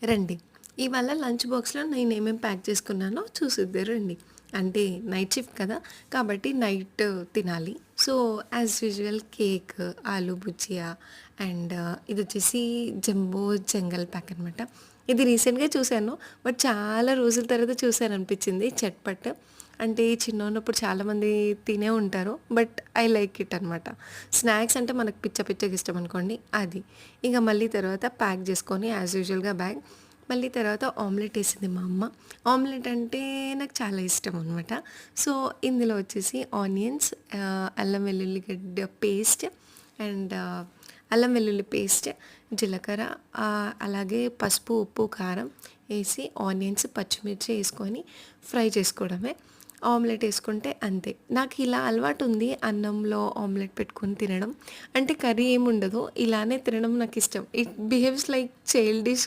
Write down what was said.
రండి. ఇవాళ లంచ్ బాక్స్‌లో నేనేమేమి ప్యాక్ చేసుకున్నానో చూసేద్దురు రండి. అంటే నైట్ షిఫ్ట్ కదా! కాబట్టి నైట్ తినాలి. So, as usual cake, aloo bhujia and ఇదొచ్చేసి జంబో జంగల్ ప్యాక్ అనమాట. ఇది రీసెంట్‌గా చూసాను. బట్ చాలా రోజుల తర్వాత చూసాననిపించింది చట్పట్. అంటే చిన్నగున్నప్పుడు చాలామంది తినే ఉంటారు. బట్ ఐ లైక్ ఇట్ అనమాట. స్నాక్స్ అంటే మనకు పిచ్చ పిచ్చగా ఇష్టం అనుకోండి అది. ఇక మళ్ళీ తర్వాత ప్యాక్ చేసుకొని యాజ్ యూజువల్‌గా బ్యాగ్. మళ్ళీ తర్వాత ఆమ్లెట్ ఏసింది మా అమ్మ. ఆమ్లెట్ అంటే నాకు చాలా ఇష్టం అనమాట. సో, ఇందులో వచ్చేసి ఆనియన్స్, అల్లం వెల్లుల్లి గడ్డ పేస్ట్ అండ్ అల్లం వెల్లుల్లి పేస్ట్, జీలకర్ర, అలాగే పసుపు, ఉప్పు, కారం ఏసి ఆనియన్స్, పచ్చిమిర్చి ఏసుకొని ఫ్రై చేసుకోవడమే. ఆమ్లెట్ ఏసుకుంటే అంతే. నాకు ఇలా అలవాటుంది అన్నంలో ఆమ్లెట్ పెట్టుకొని తినడం. అంటే కర్రీ ఏముండదు. ఇలానే తినడం నాకిష్టం. It behaves like childish